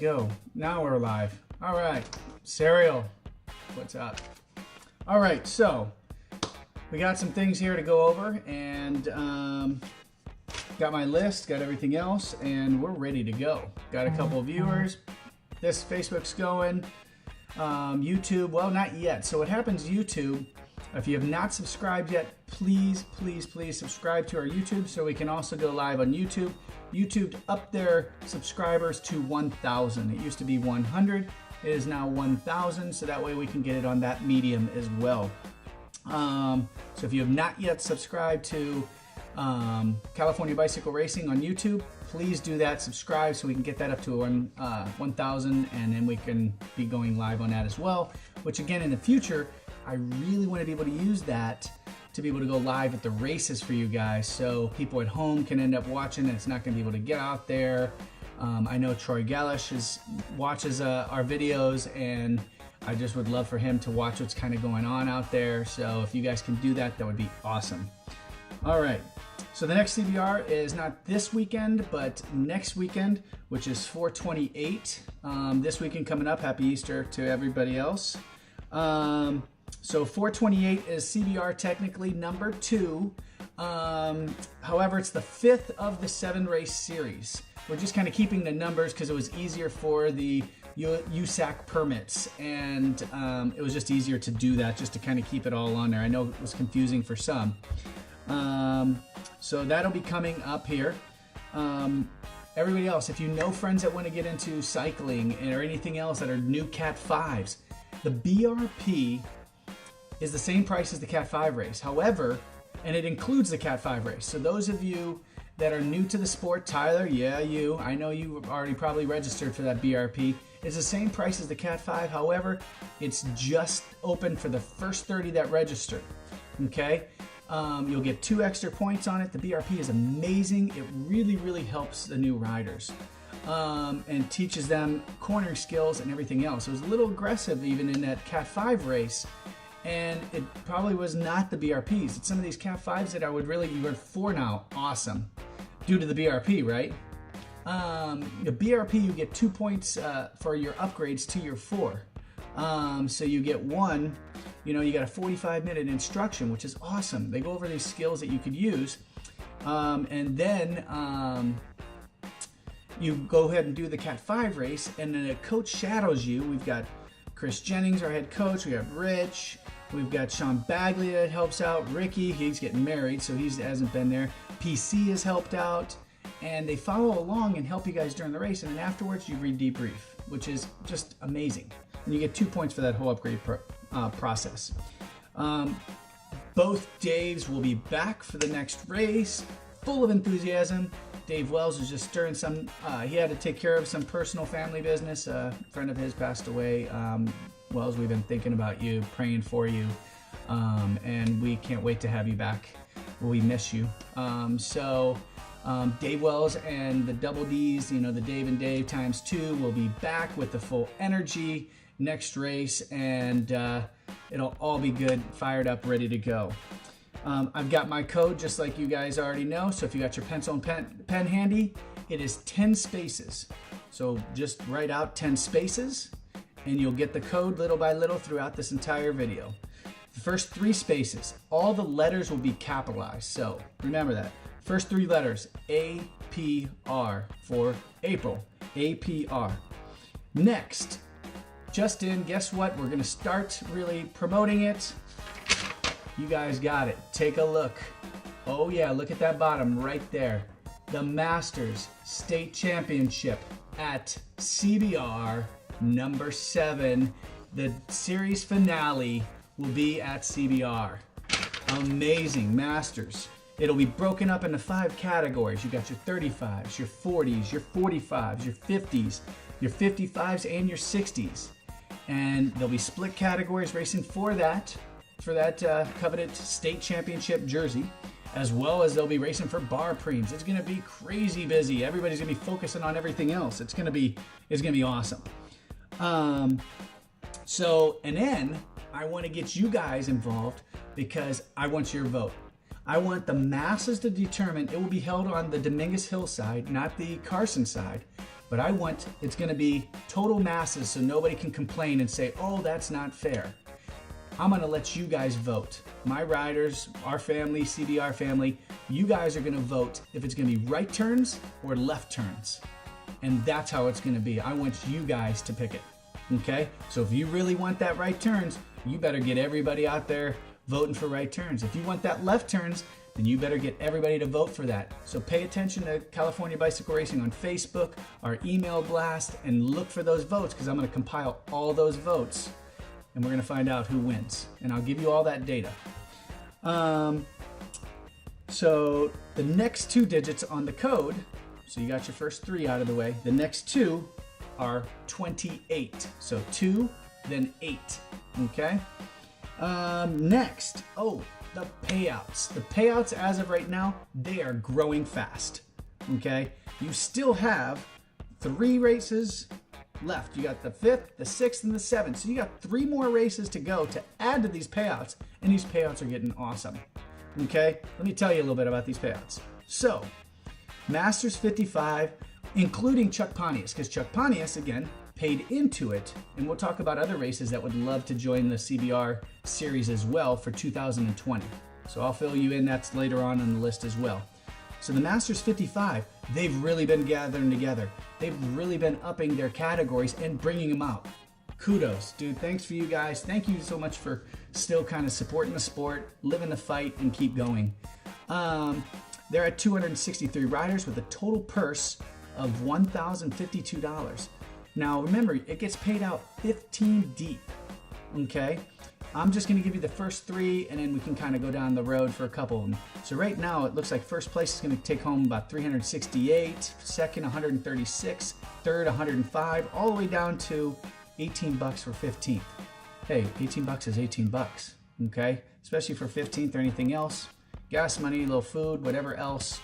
Go. Now we're live. All right. Serial, what's up? All right, so we got some things here to go over, and got my list, got everything else, and we're ready to go. Got a couple of viewers. This Facebook's going. YouTube, well, not yet. So what happens, YouTube, if you have not subscribed yet, please subscribe to our YouTube so we can also go live on YouTube. YouTube upped their subscribers to 1,000. It used to be 100. It is now 1,000, so that way we can get it on that medium as well. So if you have not yet subscribed to California Bicycle Racing on YouTube, please do that. Subscribe so we can get that up to 1,000, and then we can be going live on that as well. Which again, in the future, I really want to be able to use that to be able to go live at the races for you guys, so people at home can end up watching and it's not going to be able to get out there. I know Troy Gallish watches our videos, and I just would love for him to watch what's kind of going on out there. So if you guys can do that, that would be awesome. All right, so the next CBR is not this weekend, but next weekend, which is 4/28. This weekend coming up. Happy Easter to everybody else. So 4/28 is CBR technically number 2. However, it's the 5th of the 7 race series. We're just kind of keeping the numbers because it was easier for the USAC permits, and it was just easier to do that, just to kind of keep it all on there. I know it was confusing for some. So that'll be coming up here. Everybody else, if you know friends that want to get into cycling or anything else that are new Cat 5s, the BRP is the same price as the Cat 5 race. However, and it includes the Cat 5 race. So those of you that are new to the sport, Tyler, yeah, you, I know you've already probably registered for that BRP. It's the same price as the Cat 5. However, it's just open for the first 30 that register. Okay? You'll get 2 extra points on it. The BRP is amazing. It really helps the new riders. And teaches them cornering skills and everything else. It was a little aggressive even in that Cat 5 race, and it probably was not the BRPs. It's some of these Cat 5s that I would really, you are 4 now, awesome, due to the BRP, right? The BRP, you get 2 points for your upgrades to your 4. So you get 1, you know, you got a 45-minute instruction, which is awesome. They go over these skills that you could use, and then you go ahead and do the Cat 5 race, and then a coach shadows you. We've got Chris Jennings, our head coach. We have Rich. We've got Sean Bagley that helps out. Ricky, he's getting married, so he hasn't been there. PC has helped out, and they follow along and help you guys during the race, and then afterwards you debrief, which is just amazing. And you get 2 points for that whole upgrade process. Both Daves will be back for the next race, full of enthusiasm. Dave Wells was just stirring some, he had to take care of some personal family business. A friend of his passed away. Wells, we've been thinking about you, praying for you, and we can't wait to have you back. We miss you. Dave Wells and the Double Ds, you know, the Dave and Dave times 2 will be back with the full energy next race, and it'll all be good, fired up, ready to go. I've got my code just like you guys already know, so if you got your pencil and pen handy, it is 10 spaces. So just write out 10 spaces and you'll get the code little by little throughout this entire video. The first 3 spaces, all the letters will be capitalized, so remember that. First 3 letters, APR for April, APR. Next, just in, guess what? We're gonna start really promoting it. You guys got it. Take a look. Oh yeah, look at that bottom right there. The Masters State Championship at CBR number 7. The series finale will be at CBR. Amazing, Masters. It'll be broken up into 5 categories. You got your 35s, your 40s, your 45s, your 50s, your 55s, and your 60s. And there'll be split categories racing for that coveted state championship jersey, as well as they'll be racing for bar preems. It's gonna be crazy busy. Everybody's gonna be focusing on everything else. It's gonna be awesome. And then I want to get you guys involved because I want your vote. I want the masses to determine. It will be held on the Dominguez Hill side, not the Carson side. but I want it's going to be total masses so nobody can complain and say, oh, that's not fair. I'm going to let you guys vote. My riders, our family, CBR family, you guys are going to vote if it's going to be right turns or left turns. And that's how it's going to be. I want you guys to pick it. Okay? So if you really want that right turns, you better get everybody out there voting for right turns. If you want that left turns, then you better get everybody to vote for that. So pay attention to California Bicycle Racing on Facebook, our email blast, and look for those votes, because I'm going to compile all those votes and we're going to find out who wins. And I'll give you all that data. So the next 2 digits on the code, so you got your first 3 out of the way. The next 2 are 28. So 2, then 8. Okay? Next, the payouts. The payouts as of right now, they are growing fast. Okay? You still have 3 races left. You got the 5th, the 6th, and the 7th. So you got 3 more races to go to add to these payouts, and these payouts are getting awesome. Okay? Let me tell you a little bit about these payouts. So, Masters 55, including Chuck Pontius, because Chuck Pontius, again, paid into it, and we'll talk about other races that would love to join the CBR series as well for 2020. So I'll fill you in, that's later on the list as well. So the Masters 55, they've really been gathering together. They've really been upping their categories and bringing them out. Kudos, dude. Thanks for you guys. Thank you so much for still kind of supporting the sport, living the fight, and keep going. They're at 263 riders with a total purse of $1,052. Now remember, it gets paid out 15 deep, okay? I'm just gonna give you the first 3 and then we can kind of go down the road for a couple of them. So right now it looks like first place is gonna take home about 368, second 136, third 105, all the way down to 18 bucks for 15th. Hey, 18 bucks is 18 bucks, okay? Especially for 15th or anything else. Gas money, a little food, whatever else.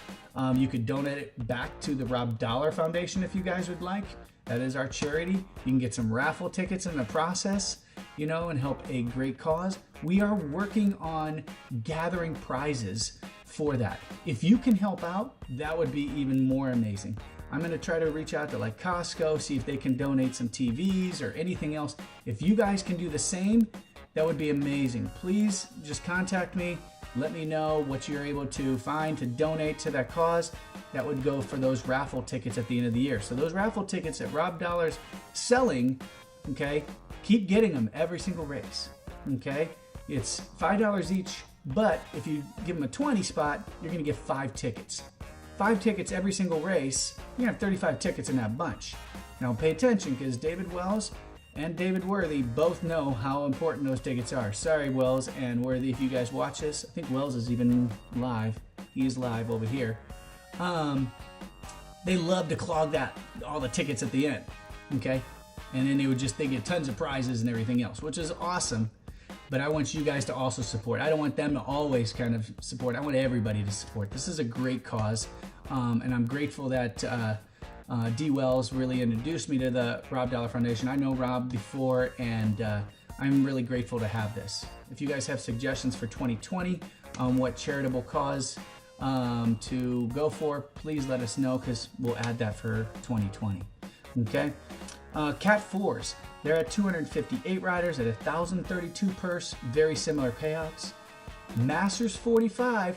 You could donate it back to the Rob Dollar Foundation if you guys would like. That is our charity. You can get some raffle tickets in the process, you know, and help a great cause. We are working on gathering prizes for that. If you can help out, that would be even more amazing. I'm going to try to reach out to like Costco, see if they can donate some TVs or anything else. If you guys can do the same, that would be amazing. Please just contact me. Let me know what you're able to find to donate to that cause. That would go for those raffle tickets at the end of the year. So those raffle tickets that Rob Dollar's selling, okay, keep getting them every single race, okay? It's $5 each, but if you give them a 20 spot, you're gonna get 5 tickets. 5 tickets every single race, you're gonna have 35 tickets in that bunch. Now pay attention, because David Wells and David Worthy both know how important those tickets are. Sorry, Wells and Worthy, if you guys watch this. I think Wells is even live. He is live over here. They love to clog all the tickets at the end, okay? And then they get tons of prizes and everything else, which is awesome. But I want you guys to also support. I don't want them to always kind of support. I want everybody to support. This is a great cause, and I'm grateful that D. Wells really introduced me to the Rob Dollar Foundation. I know Rob before, and I'm really grateful to have this. If you guys have suggestions for 2020 on what charitable cause to go for, please let us know, because we'll add that for 2020. Okay? Cat 4s, they're at 258 riders at 1,032 purse, very similar payouts. Masters 45,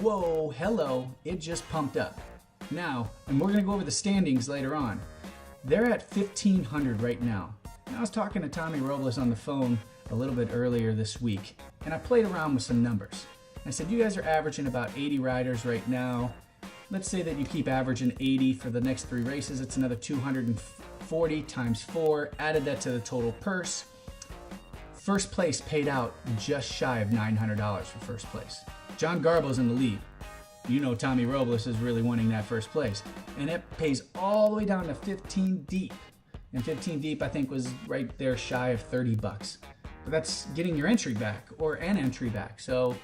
whoa, hello, it just pumped up. Now, and we're going to go over the standings later on. They're at 1,500 right now. And I was talking to Tommy Robles on the phone a little bit earlier this week, and I played around with some numbers. I said, you guys are averaging about 80 riders right now. Let's say that you keep averaging 80 for the next 3 races. It's another 240 times 4. Added that to the total purse. First place paid out just shy of $900 for first place. John Garbo's in the lead. You know Tommy Robles is really wanting that first place. And it pays all the way down to 15 deep. And 15 deep, I think, was right there shy of 30 bucks. But that's getting your entry back, or an entry back. So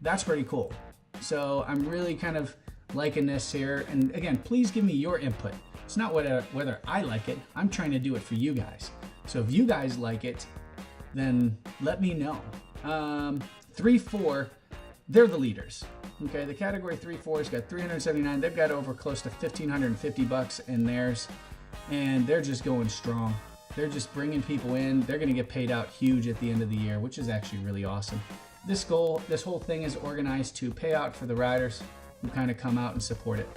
that's pretty cool. So I'm really kind of liking this here. And again, please give me your input. It's not whether I like it. I'm trying to do it for you guys. So if you guys like it, then let me know. 3-4, they're the leaders. Okay, the category 3-4's got 379. They've got over close to 1,550 bucks in theirs. and they're just going strong. They're just bringing people in. They're going to get paid out huge at the end of the year, which is actually really awesome. This whole thing is organized to pay out for the riders who kind of come out and support it.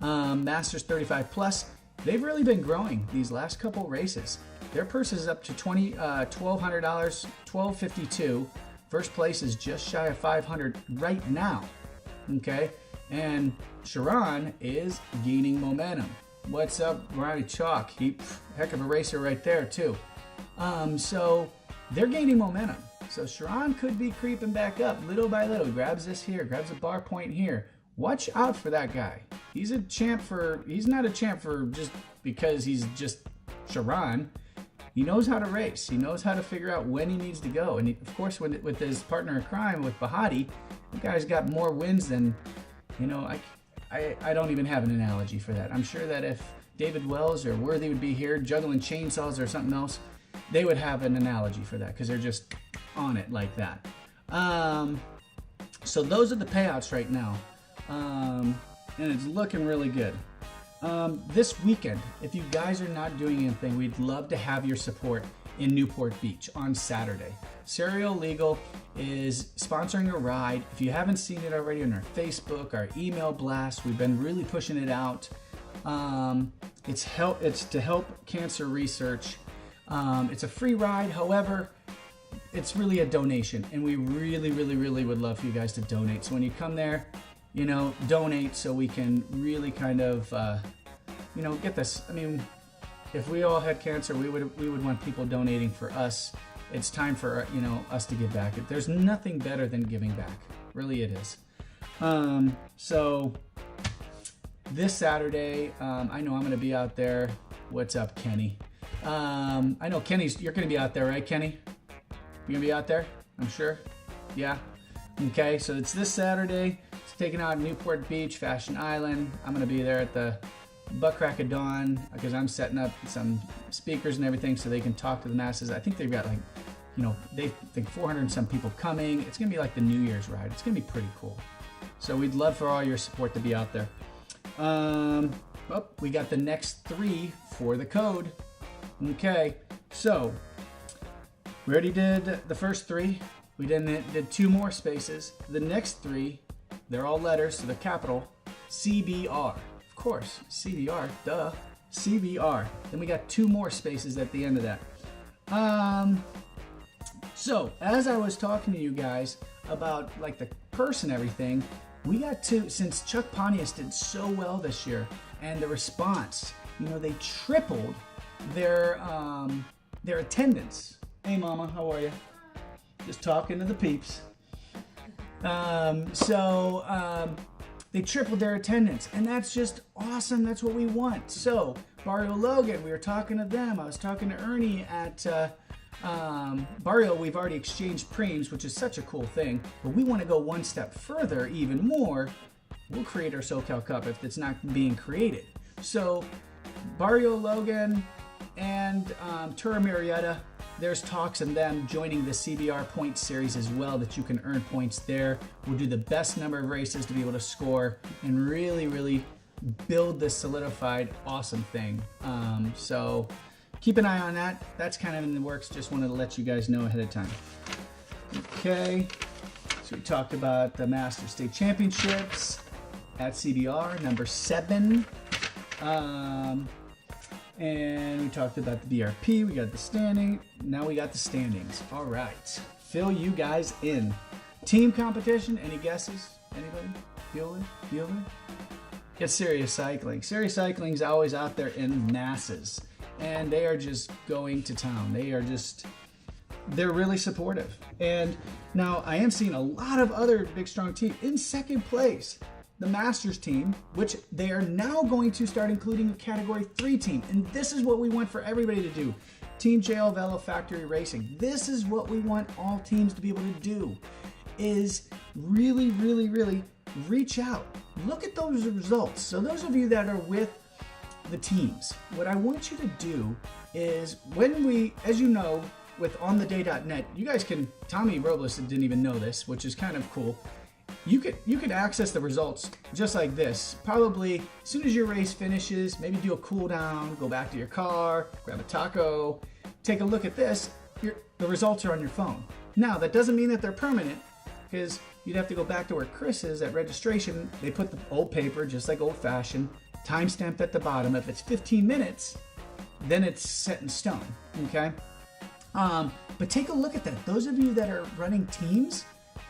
Masters 35 Plus, they've really been growing these last couple races. Their purse is up to $1,200, $1,252. First place is just shy of $500 right now. Okay, and Sharon is gaining momentum. What's up, Ronnie Chalk? Heck of a racer right there too. So they're gaining momentum. So Sharon could be creeping back up little by little. Grabs this here, grabs a bar point here. Watch out for that guy. He's not a champ for just because he's just Sharon. He knows how to race. He knows how to figure out when he needs to go. And of course, with his partner in crime, with Bahati, the guy's got more wins than, I don't even have an analogy for that. I'm sure that if David Wells or Worthy would be here juggling chainsaws or something else, they would have an analogy for that because they're just on it like that. So those are the payouts right now. And it's looking really good. This weekend, if you guys are not doing anything, we'd love to have your support in Newport Beach on Saturday. Serial Legal is sponsoring a ride. If you haven't seen it already on our Facebook, our email blast, we've been really pushing it out. It's to help cancer research. It's a free ride. However, it's really a donation, and we really, really, really would love for you guys to donate. So when you come there, donate so we can really kind of, get this. I mean, if we all had cancer, we would want people donating for us. It's time for, us to give back. There's nothing better than giving back. Really it is. So this Saturday, I know I'm going to be out there. What's up, Kenny? I know you're going to be out there, right, Kenny? You're going to be out there? I'm sure. Yeah. Okay. So it's this Saturday. It's taking out Newport Beach, Fashion Island. I'm going to be there at the butt crack of dawn because I'm setting up some speakers and everything so they can talk to the masses. I think they've got they think 400 and some people coming. It's going to be like the New Year's ride. It's going to be pretty cool. So we'd love for all your support to be out there. We got the next 3 for the code. Okay, so we already did the first 3. We did 2 more spaces. The next 3, they're all letters, so they're capital. CBR. Of course, CBR, duh. CBR. Then we got 2 more spaces at the end of that. So as I was talking to you guys about like the purse and everything, we got to, since Chuck Pontius did so well this year, and the response, they tripled their attendance. Hey mama, how are you? Just talking to the peeps. They tripled their attendance, and that's just awesome. That's what we want. So Barrio Logan, we were talking to them. I was talking to Ernie at Barrio. We've already exchanged preems, which is such a cool thing, but we want to go one step further, even more. We'll create our SoCal Cup if it's not being created. So Barrio Logan and Tura Murrieta, there's talks of them joining the CBR points series as well, that you can earn points there. We'll do the best number of races to be able to score and really, really build this solidified awesome thing. So keep an eye on that. That's kind of in the works. Just wanted to let you guys know ahead of time. Okay, so we talked about the Master State Championships at CBR, number 7. And we talked about the BRP. We got the standing. Now we got the standings. All right. Fill you guys in. Team competition. Any guesses? Anybody? Bueller? Get Serious Cycling. Serious Cycling is always out there in masses. And they are just going to town. They're really supportive. And now I am seeing a lot of other big, strong teams in second place. The Masters team, which they are now going to start including a Category 3 team. And this is what we want for everybody to do. Team JL Velo Factory Racing. This is what we want all teams to be able to do, is really, really, really reach out. Look at those results. So those of you that are with the teams, what I want you to do is when we, as you know, with ontheday.net, you guys can, Tommy Robles didn't even know this, which is kind of cool. you could access the results just like this. Probably as soon as your race finishes, maybe do a cool down, go back to your car, grab a taco, take a look at this. The results are on your phone. Now, that doesn't mean that they're permanent, because you'd have to go back to where Chris is at registration. They put the old paper, just like old fashioned, timestamped at the bottom. If it's 15 minutes, then it's set in stone, okay? But take a look at that. Those of you that are running teams,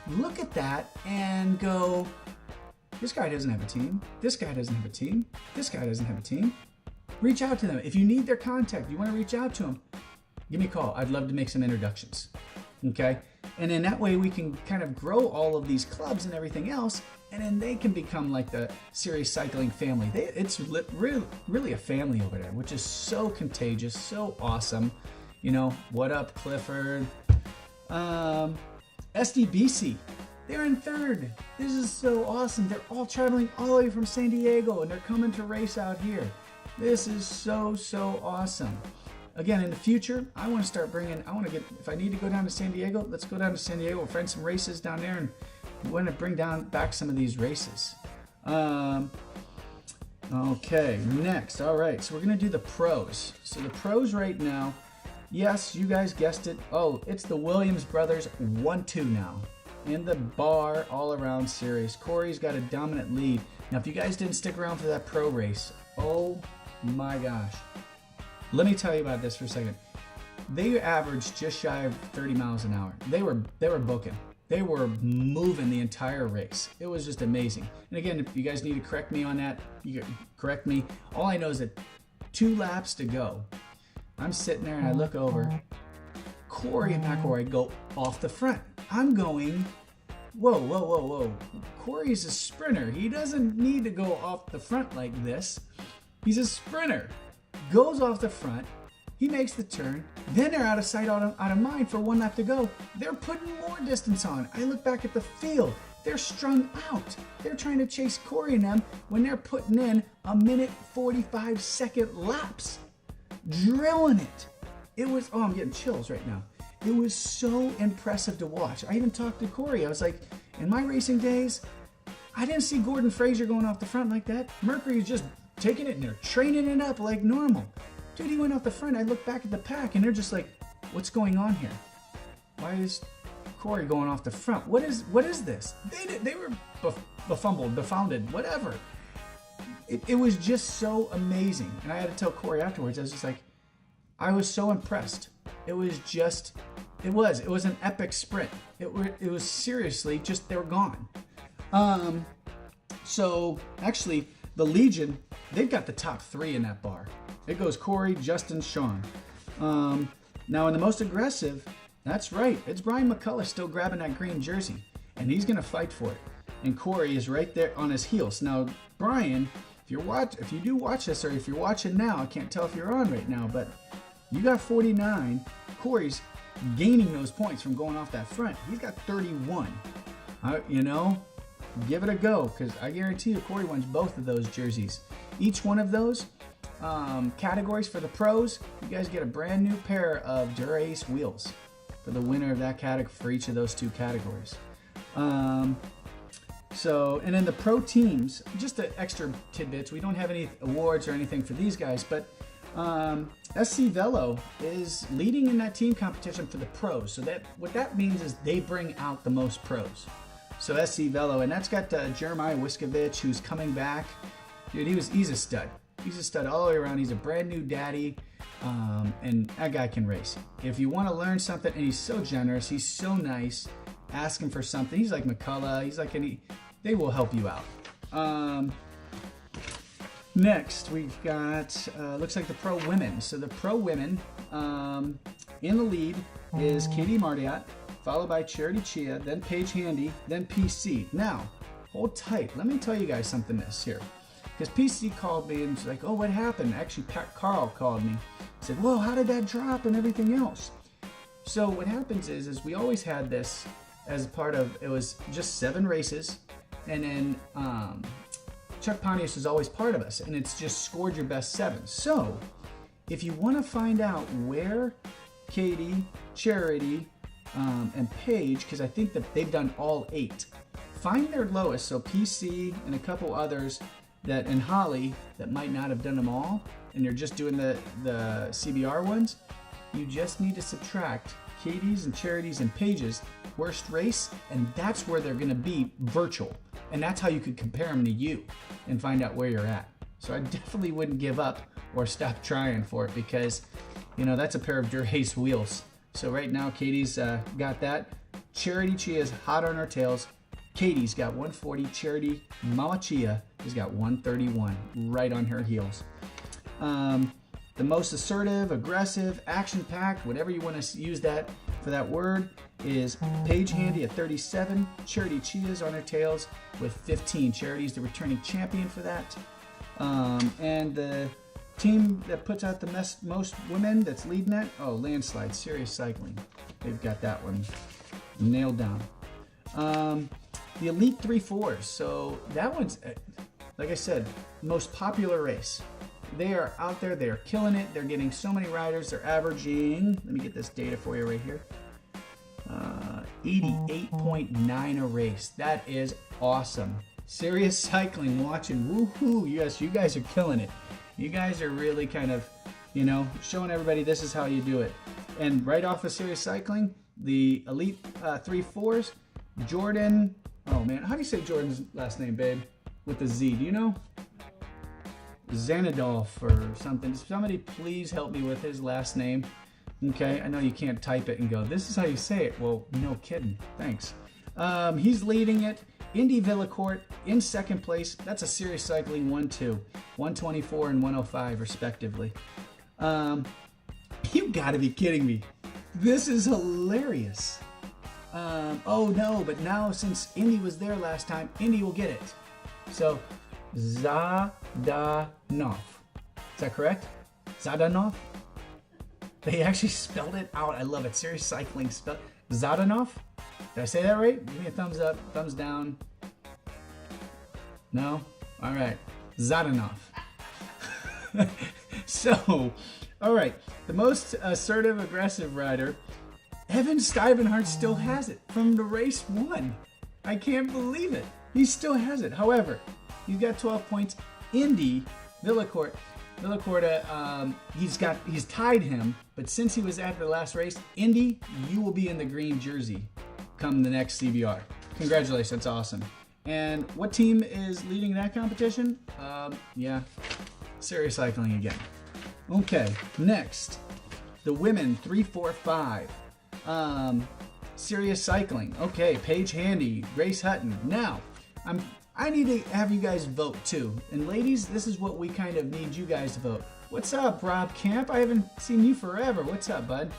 look at that and go, this guy doesn't have a team. This guy doesn't have a team. This guy doesn't have a team. Reach out to them. If you need their contact, you want to reach out to them, give me a call. I'd love to make some introductions, okay? And then that way we can kind of grow all of these clubs and everything else, and then they can become like the Serious Cycling family. It's really a family over there, which is so contagious, so awesome. You know, what up, Clifford? SDBC, they're in third. This is so awesome. They're all traveling all the way from San Diego, and they're coming to race out here. This is so awesome. Again, in the future, I want to start bringing, if I need to go down to San Diego, let's go down to San Diego. We'll find some races down there, and we want to bring back some of these races. Okay, next. All right, so we're going to do the pros. So the pros right now, yes, you guys guessed it. Oh, it's the Williams brothers 1-2 now in the bar all around series. Corey's got a dominant lead. Now, if you guys didn't stick around for that pro race, oh my gosh. Let me tell you about this for a second. They averaged just shy of 30 miles an hour. They were booking. They were moving the entire race. It was just amazing. And again, if you guys need to correct me on that, you can correct me. All I know is that 2 laps to go. I'm sitting there and I look over. Corey and McElroy go off the front. I'm going, whoa. Corey's a sprinter. He doesn't need to go off the front like this. He's a sprinter. Goes off the front. He makes the turn. Then they're out of sight, out of mind for 1 lap to go. They're putting more distance on. I look back at the field. They're strung out. They're trying to chase Corey and them when they're putting in 1:45 laps. Drilling it. It was, I'm getting chills right now. It was so impressive to watch. I even talked to Corey. I was like, in my racing days, I didn't see Gordon Fraser going off the front like that. Mercury's just taking it and they're training it up like normal. Dude, he went off the front. I look back at the pack and they're just like, what's going on here? Why is Corey going off the front? What is this? They were befounded, whatever. It was just so amazing. And I had to tell Corey afterwards, I was just like, I was so impressed. It was an epic sprint. It was seriously just, they were gone. So actually the Legion, they've got the top 3 in that bar. It goes Corey, Justin, Sean. Now in the most aggressive, that's right, it's Brian McCullough still grabbing that green jersey, and he's gonna fight for it. And Corey is right there on his heels. Now, Brian, if you do watch this, or if you're watching now, I can't tell if you're on right now, but you got 49. Corey's gaining those points from going off that front. He's got 31. Give it a go, because I guarantee you Corey wins both of those jerseys. Each one of those categories for the pros, you guys get a brand new pair of Dura-Ace wheels for the winner of that category, for each of those 2 categories. And then the pro teams, just the extra tidbits. We don't have any awards or anything for these guys, but SC Velo is leading in that team competition for the pros. So what that means is they bring out the most pros. So SC Velo, and that's got Jeremiah Wiskovich, who's coming back. Dude, he's a stud. He's a stud all the way around. He's a brand new daddy, and that guy can race. If you want to learn something, and he's so generous, he's so nice, ask him for something. He's like McCullough. He's like they will help you out. Next, we've got, looks like the pro women. So the pro women, in the lead is Katie Martiat, followed by Charity Chia, then Paige Handy, then PC. Now, hold tight. Let me tell you guys something here. Because PC called me and was like, oh, what happened? Actually, Pat Carl called me. He said, whoa, how did that drop and everything else? So what happens is we always had this as part of, it was just 7 races. And then Chuck Pontius is always part of us. And it's just scored your best 7. So if you want to find out where Katie, Charity, and Paige, because I think that they've done all 8 find their lowest. So PC and a couple others that, and Holly, that might not have done them all, and you're just doing the CBR ones. You just need to subtract Katie's and Charity's and Paige's worst race, and that's where they're going to be virtual. And that's how you could compare them to you and find out where you're at. So I definitely wouldn't give up or stop trying for it, because, you know, that's a pair of Dura-Ace wheels. So right now, Katie's got that. Charity Chia's hot on her tails. Katie's got 140. Charity Mama Chia has got 131, right on her heels. The most assertive, aggressive, action-packed, whatever you want to use that for that word, is Paige Handy at 37. Charity Chia's on her tails with 15. Charity's the returning champion for that. And the team that puts out the most women that's leading that, oh, Landslide, Serious Cycling. They've got that one nailed down. The Elite 3/4s. So that one's, like I said, most popular race. They are out there. They are killing it. They're getting so many riders. They're averaging, let me get this data for you right here, 88.9 a race. That is awesome. Serious Cycling watching. Woohoo. Yes, you guys are killing it. You guys are really kind of, you know, showing everybody this is how you do it. And right off of Serious Cycling, the Elite 3/4s, Jordan, oh man, how do you say Jordan's last name, babe? With the Z, do you know? Zanadolf or something. Somebody please help me with his last name. Okay, I know you can't type it and go, this is how you say it. Well, no kidding. Thanks. He's leading it. Indy Villacourt in second place. That's a Serious Cycling 1-2. 124 and 105 respectively. You gotta be kidding me. This is hilarious. Oh no, but now since Indy was there last time, Indy will get it. So, Zadanov. Is that correct? Zadanov? They actually spelled it out. I love it. Serious Cycling spelled Zadanov? Did I say that right? Give me a thumbs up, thumbs down. No? All right. Zadanov. So, all right. The most assertive, aggressive rider, Evan Stuyvenhart, still has it from the race 1. I can't believe it. He still has it. However, he's got 12 points. Indy Villacourt, he's tied him, but since he was at the last race, Indy, you will be in the green jersey come the next CBR. Congratulations, that's awesome. And what team is leading that competition? Yeah, Serious Cycling again. Okay, next, the women 3-4-5. Serious Cycling. Okay, Paige Handy, Grace Hutton. Now, I need to have you guys vote too. And ladies, this is what we kind of need you guys to vote. What's up, Rob Camp? I haven't seen you forever. What's up, bud?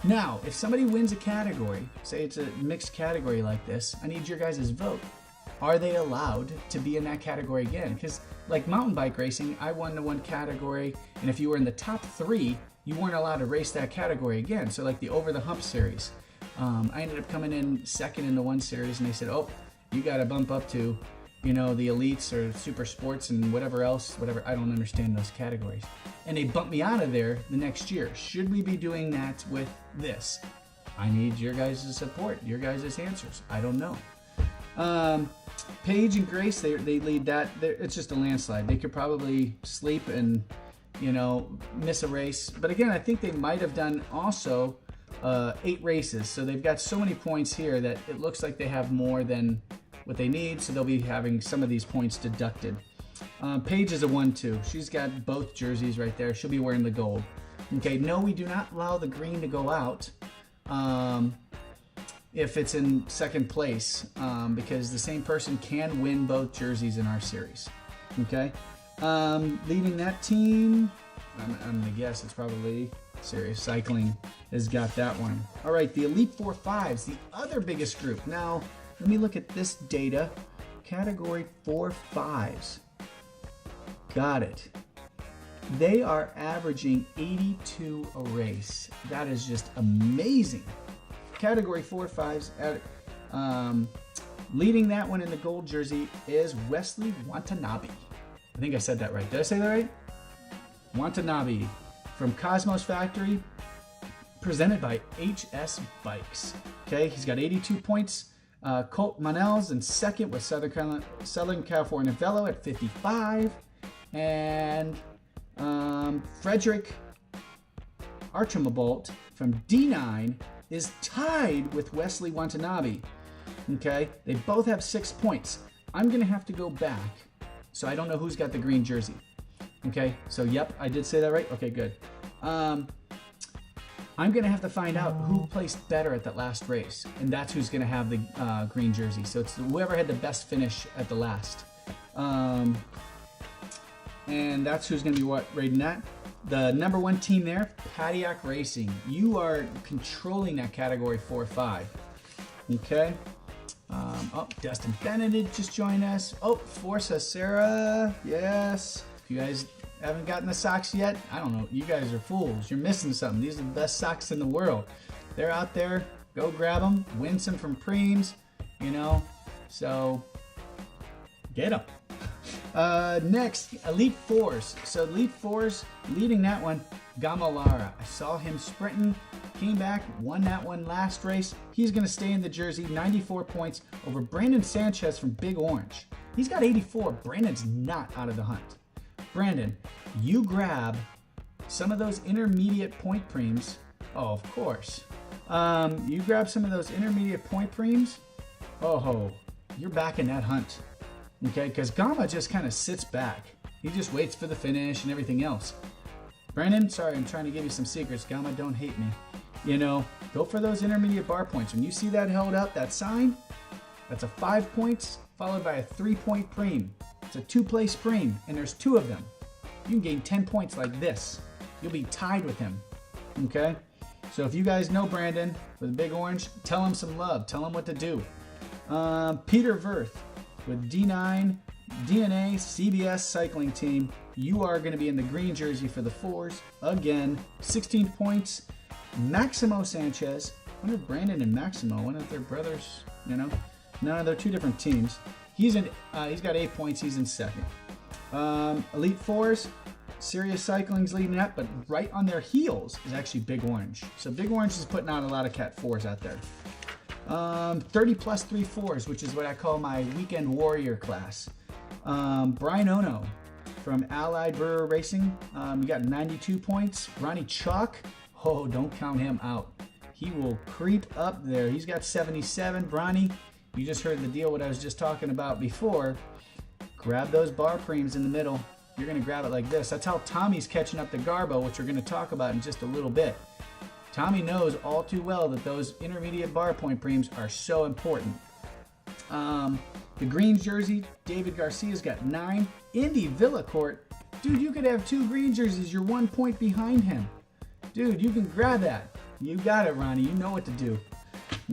Now, if somebody wins a category, say it's a mixed category like this, I need your guys' vote. Are they allowed to be in that category again? Because like mountain bike racing, I won the one category, and if you were in the top 3, you weren't allowed to race that category again. So like the Over the Hump series, I ended up coming in second in the one series, and they said, oh, you got to bump up to, you know, the elites or super sports and whatever else, whatever. I don't understand those categories. And they bumped me out of there the next year. Should we be doing that with this? I need your guys' support, your guys' answers. I don't know. Paige and Grace, they lead that. It's just a landslide. They could probably sleep and, you know, miss a race. But again, I think they might have done also 8 races. So they've got so many points here that it looks like they have more than what they need. So they'll be having some of these points deducted. Paige is a 1-2. She's got both jerseys right there. She'll be wearing the gold. Okay, no, we do not allow the green to go out if it's in second place, because the same person can win both jerseys in our series. Okay, leading that team, I'm gonna guess it's probably Serious Cycling has got that one. All right, the Elite 4-5s, the other biggest group. Now, let me look at this data. Category 4-5s. Got it. They are averaging 82 a race. That is just amazing. Category 4-5s, leading that one in the gold jersey is Wesley Watanabe. I think I said that right. Did I say that right? Watanabe from Cosmos Factory, presented by HS Bikes. Okay, he's got 82 points. Colt Manel's in second with Southern California Velo at 55. And Frederick Archimbolt from D9 is tied with Wesley Watanabe. Okay, they both have 6 points. I'm going to have to go back, so I don't know who's got the green jersey. Okay, so yep, I did say that right. Okay, good. I'm going to have to find out who placed better at that last race, and that's who's going to have the green jersey. So it's whoever had the best finish at the last. And that's who's going to be rating that. The number 1 team there, Paddock Racing. You are controlling that category 4-5. Okay. Oh, Dustin Benedict just joined us. Oh, Forza Sarah. Yes. If you guys haven't gotten the socks yet, I don't know. You guys are fools. You're missing something. These are the best socks in the world. They're out there. Go grab them. Win some from Preems. You know. So, get them. Next, Elite Fours. So Elite Fours, leading that one, Gamalara. I saw him sprinting, came back, won that one last race. He's going to stay in the jersey, 94 points over Brandon Sanchez from Big Orange. He's got 84. Brandon's not out of the hunt. Brandon, you grab some of those intermediate point preems. Oh, of course. You grab some of those intermediate point preems. Oh, you're back in that hunt. Okay, because Gama just kind of sits back. He just waits for the finish and everything else. Brandon, sorry, I'm trying to give you some secrets. Gama, don't hate me. You know, go for those intermediate bar points. When you see that held up, that sign, that's a 5 points followed by a 3-point preem. It's a 2-place preem, and there's 2 of them. You can gain 10 points like this. You'll be tied with him. Okay? So if you guys know Brandon with a Big Orange, tell him some love. Tell him what to do. Peter Verth with D9 DNA CBS cycling team. You are going to be in the green jersey for the 4s again. 16 points. Maximo Sanchez. I wonder if Brandon and Maximo, one of their brothers, you know. No, they're 2 different teams. He's got 8 points. He's in second. Elite Fours. Sirius Cycling's leading up, but right on their heels is actually Big Orange. So Big Orange is putting out a lot of Cat 4s out there. 30 plus 3 4s, which is what I call my weekend warrior class. Brian Ono from Allied Brewer Racing. You got 92 points. Ronnie Chalk. Oh, don't count him out. He will creep up there. He's got 77. Ronnie, you just heard the deal what I was just talking about before. Grab those bar preems in the middle. You're going to grab it like this. That's how Tommy's catching up to Garbo, which we're going to talk about in just a little bit. Tommy knows all too well that those intermediate bar point preems are so important. The green jersey, David Garcia's got 9. Indy Villacourt. Dude, you could have 2 green jerseys. You're 1 point behind him. Dude, you can grab that. You got it, Ronnie. You know what to do.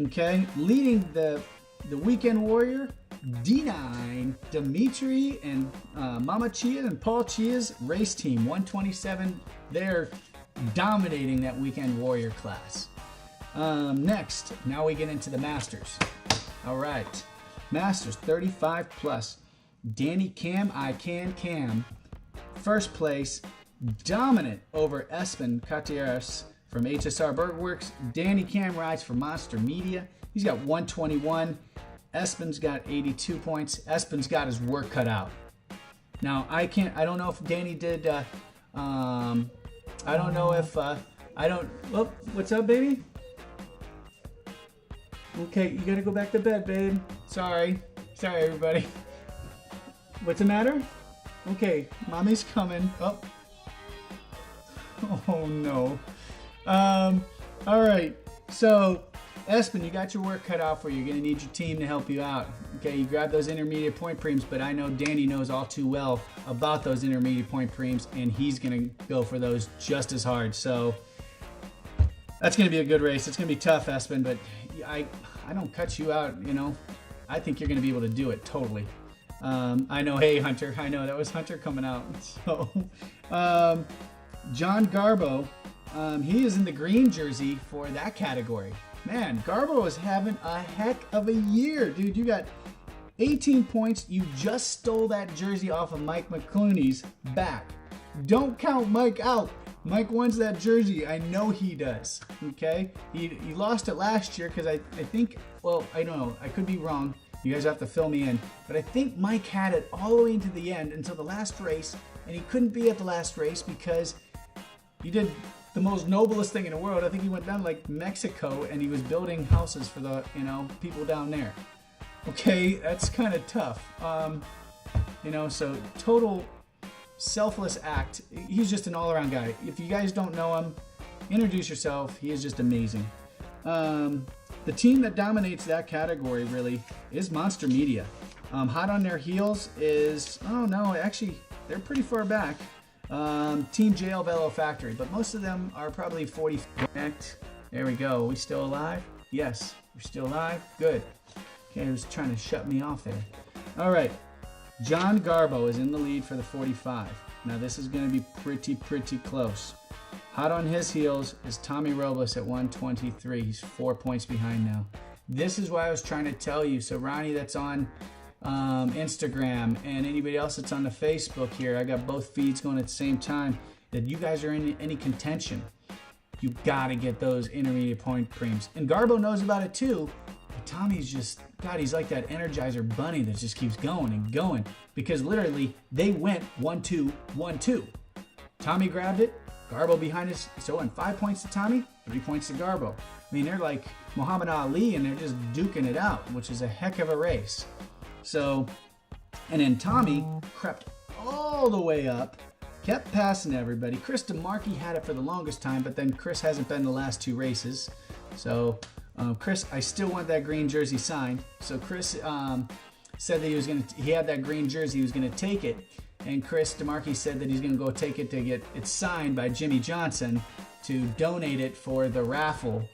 Okay, leading the weekend warrior, D9, Dimitri and Mama Chia and Paul Chia's race team, 127. They're dominating that weekend warrior class. Next, now we get into the Masters. All right, Masters 35 plus. Danny Cam, Cam, first place, dominant over Espen Gutierrez from HSR Burgerworks. Danny Cam rides for Monster Media. He's got 121. Espen's got 82 points. Espen's got his work cut out. Now I don't know if Danny did. I don't know if Oh, what's up, baby? Okay, you gotta go back to bed, babe. Sorry, everybody. What's the matter? Okay, mommy's coming. Oh no. All right. So, Espen, you got your work cut out for you. You're gonna need your team to help you out. Okay, you grab those intermediate point preems, but I know Danny knows all too well about those intermediate point preems, and he's gonna go for those just as hard. So that's gonna be a good race. It's gonna be tough, Espen, but I don't cut you out. You know, I think you're gonna be able to do it totally. I know. Hey, Hunter. I know that was Hunter coming out. So, John Garbo, he is in the green jersey for that category. Man, Garbo is having a heck of a year, dude. You got 18 points. You just stole that jersey off of Mike McClooney's back. Don't count Mike out. Mike wants that jersey. I know he does. Okay? He lost it last year because I think, well, I don't know. I could be wrong. You guys have to fill me in. But I think Mike had it all the way into the end until the last race, and he couldn't be at the last race because he did the most noblest thing in the world. I think he went down to like Mexico and he was building houses for the, people down there. Okay, that's kind of tough. So total selfless act. He's just an all-around guy. If you guys don't know him, introduce yourself. He is just amazing. The team that dominates that category really is Monster Media. Hot on their heels is, oh no, actually they're pretty far back. Team JL Velo Factory, but most of them are probably 40. There we go. Are we still alive? Yes, we're still alive. Good. Okay, he was trying to shut me off there. All right. John Garbo is in the lead for the 45. Now this is going to be pretty close. Hot on his heels is Tommy Robles at 123. He's 4 points behind now. This is why I was trying to tell you. So Ronnie, that's on Instagram, and anybody else that's on the Facebook here, I got both feeds going at the same time, that you guys are in any contention, you got to get those intermediate point prems. And Garbo knows about it too. But Tommy's just, God, he's like that Energizer bunny that just keeps going and going, because literally they went 1-2, 1-2. Tommy grabbed it, Garbo behind us. So on 5 points to Tommy, 3 points to Garbo. I mean, they're like Muhammad Ali and they're just duking it out, which is a heck of a race. So, and then Tommy crept all the way up, kept passing everybody. Chris DeMarchi had it for the longest time, but then Chris hasn't been the last 2 races. So, Chris, I still want that green jersey signed. So Chris said that he had that green jersey, he was gonna take it. And Chris DeMarchi said that he's gonna go take it to get it signed by Jimmy Johnson to donate it for the raffle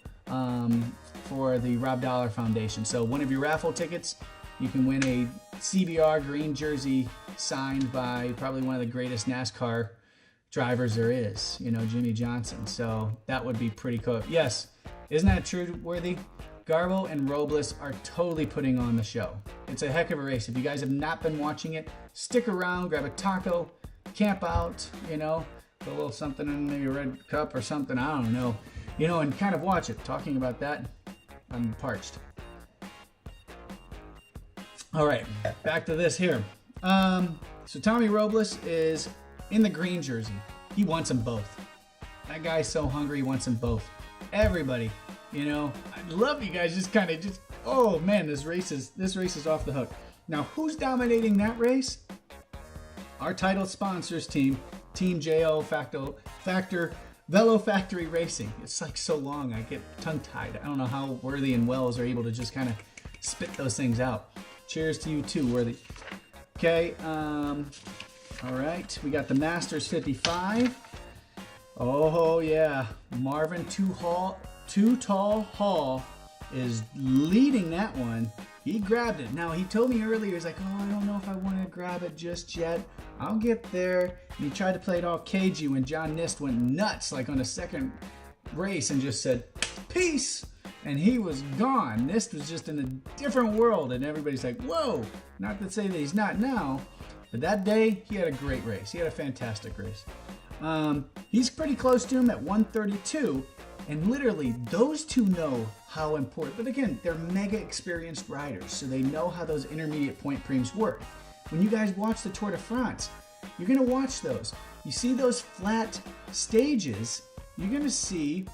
for the Rob Dollar Foundation. So one of your raffle tickets, you can win a CBR green jersey signed by probably one of the greatest NASCAR drivers there is, Jimmy Johnson. So that would be pretty cool. Yes, isn't that true, Worthy? Garbo and Robles are totally putting on the show. It's a heck of a race. If you guys have not been watching it, stick around, grab a taco, camp out, put a little something in maybe a red cup or something, I don't know, and kind of watch it. Talking about that, I'm parched. All right, back to this here. So Tommy Robles is in the green jersey. He wants them both. That guy's so hungry, he wants them both. Everybody, I love you guys oh man, this race is off the hook. Now, who's dominating that race? Our title sponsors team, Team JO Factor Velo Factory Racing. It's like so long, I get tongue-tied. I don't know how Worthy and Wells are able to just kind of spit those things out. Cheers to you too, Worthy. Okay, all right. We got the Masters 55. Oh yeah, Marvin Too Tall Hall is leading that one. He grabbed it. Now he told me earlier, he's like, oh, I don't know if I want to grab it just yet. I'll get there. And he tried to play it all cagey when John Nist went nuts, like on the second race, and just said, peace. And he was gone. Nist was just in a different world, and everybody's like, whoa. Not to say that he's not now, but that day he had a great race. He had a fantastic race. He's pretty close to him at 132, and literally those two know how important, but again, they're mega experienced riders, so they know how those intermediate point prems work. When you guys watch the Tour de France, you're going to watch those. You see those flat stages, you're going to see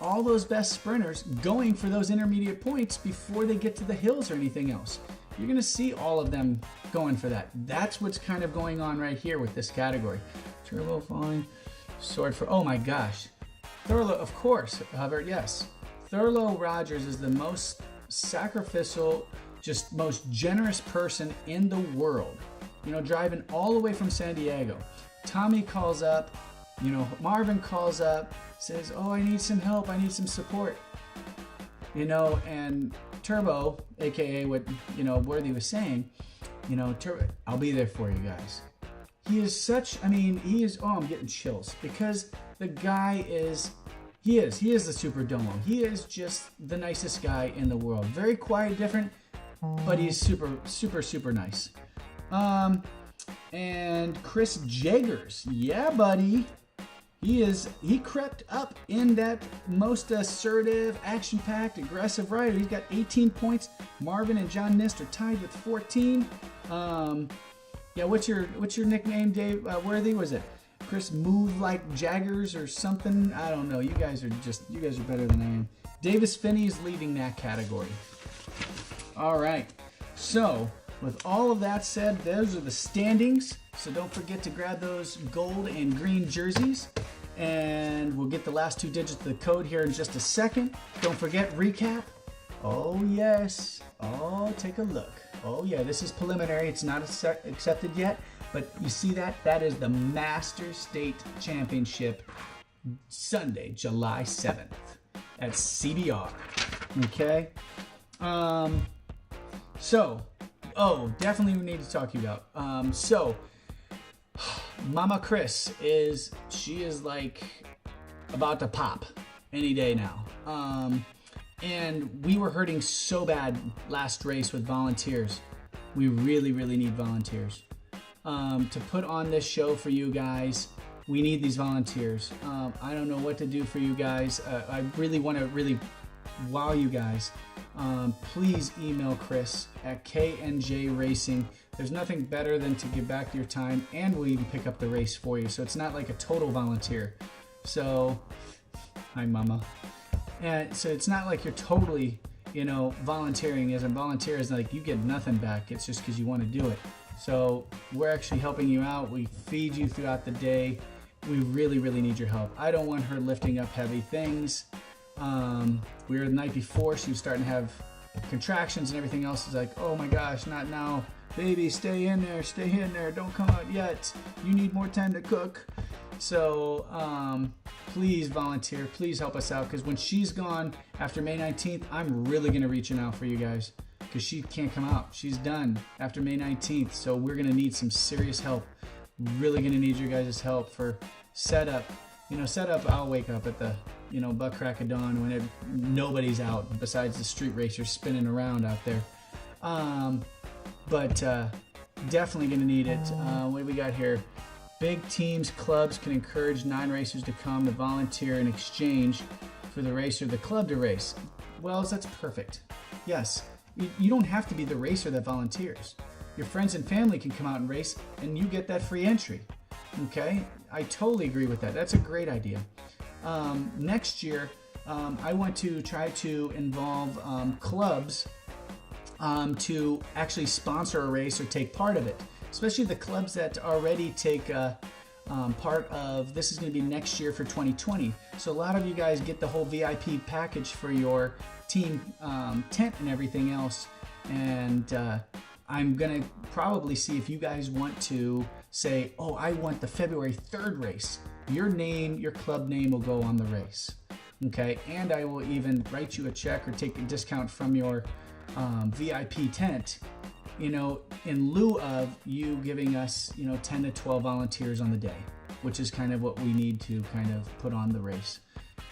all those best sprinters going for those intermediate points before they get to the hills or anything else. You're going to see all of them going for that. That's what's kind of going on right here with this category. Turbo falling, sword for, oh my gosh. Thurlow, of course, Hubbard, yes. Thurlow Rogers is the most sacrificial, just most generous person in the world. Driving all the way from San Diego. Tommy calls up, Marvin calls up, says, oh, I need some help, I need some support. And Turbo, aka what Worthy was saying, Turbo, I'll be there for you guys. He is such, I'm getting chills, because the guy he is the super domo. He is just the nicest guy in the world. Very quiet, different, but he's super nice. And Chris Jaggers, yeah, buddy. he crept up in that most assertive, action-packed, aggressive rider. He's got 18 points. Marvin and John Nist are tied with 14. Yeah, what's your nickname, Dave? Worthy, was it Chris Move Like Jaggers or something? I don't know. You guys are better than I am. Davis Finney is leading that category. All right. So with all of that said, those are the standings. So don't forget to grab those gold and green jerseys. And we'll get the last 2 digits of the code here in just a second. Don't forget, recap. Oh, yes. Oh, take a look. Oh, yeah, this is preliminary. It's not accepted yet. But you see that? That is the Master State Championship Sunday, July 7th at CBR. Okay? Definitely we need to talk to you about. Mama Chris is like about to pop any day now. And we were hurting so bad last race with volunteers. We really, really need volunteers. To put on this show for you guys, we need these volunteers. I don't know what to do for you guys. I really want to wow you guys. Please email Chris at KNJ Racing. There's nothing better than to give back your time, and we'll even pick up the race for you. So it's not like a total volunteer. So, hi, Mama. And so it's not like you're totally, volunteering. As a volunteer, is like you get nothing back. It's just because you want to do it. So we're actually helping you out. We feed you throughout the day. We really, really need your help. I don't want her lifting up heavy things. We were the night before. She was starting to have contractions and everything else. It's like, oh my gosh, not now. Baby, stay in there. Don't come out yet. You need more time to cook. So please volunteer. Please help us out, because when she's gone after May 19th, I'm really going to reach out for you guys, because she can't come out. She's done after May 19th. So we're going to need some serious help. Really going to need your guys' help for setup. Setup, I'll wake up at the, butt crack of dawn when nobody's out besides the street racers spinning around out there. But definitely going to need it. What do we got here? Big teams, clubs can encourage non-racers to come to volunteer in exchange for the racer, the club to race. Well, that's perfect. Yes, you don't have to be the racer that volunteers. Your friends and family can come out and race, and you get that free entry. Okay? I totally agree with that. That's a great idea. Next year, I want to try to involve clubs to actually sponsor a race or take part of it, especially the clubs that already take part of. This is going to be next year for 2020. So a lot of you guys get the whole VIP package for your team tent and everything else. And I'm going to probably see if you guys want to say, oh, I want the February 3rd race. Your club name will go on the race. Okay, and I will even write you a check or take a discount from your VIP tent, in lieu of you giving us, 10 to 12 volunteers on the day, which is kind of what we need to kind of put on the race.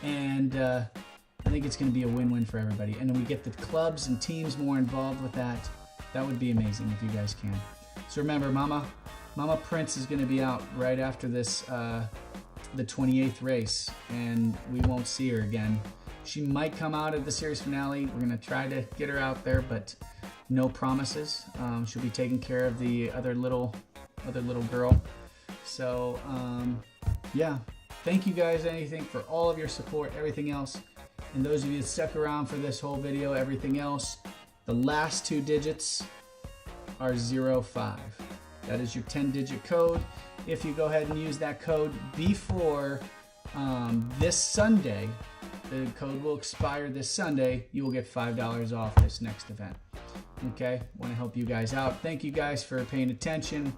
And I think it's going to be a win-win for everybody. And then we get the clubs and teams more involved with that. That would be amazing if you guys can. So remember, Mama Prince is going to be out right after this, the 28th race, and we won't see her again. She might come out at the series finale. We're going to try to get her out there, but no promises. She'll be taking care of the other little girl. So, yeah. Thank you guys, for all of your support, everything else. And those of you that stuck around for this whole video, everything else, the last 2 digits are 05. That is your 10-digit code. If you go ahead and use that code before this Sunday, the code will expire this Sunday. You will get $5 off this next event. Okay, want to help you guys out. Thank you guys for paying attention.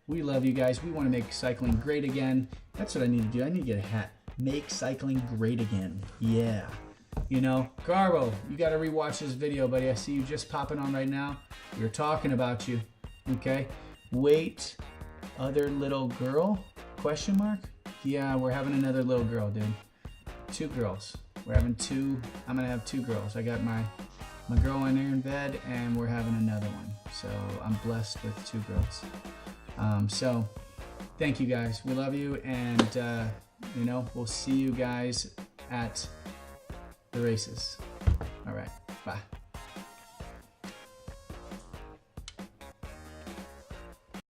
We love you guys. We want to make cycling great again. That's what I need to do. I need to get a hat. Make cycling great again. Yeah. Garbo, you got to rewatch this video, buddy. I see you just popping on right now. We're talking about you. Okay. Wait, other little girl? Question mark? Yeah, we're having another little girl, dude. 2 girls. We're having 2. I'm gonna have 2 girls. I got my girl in here in bed, and we're having another one. So I'm blessed with 2 girls. So thank you guys. We love you, and You know, we'll see you guys at the races. All right, bye.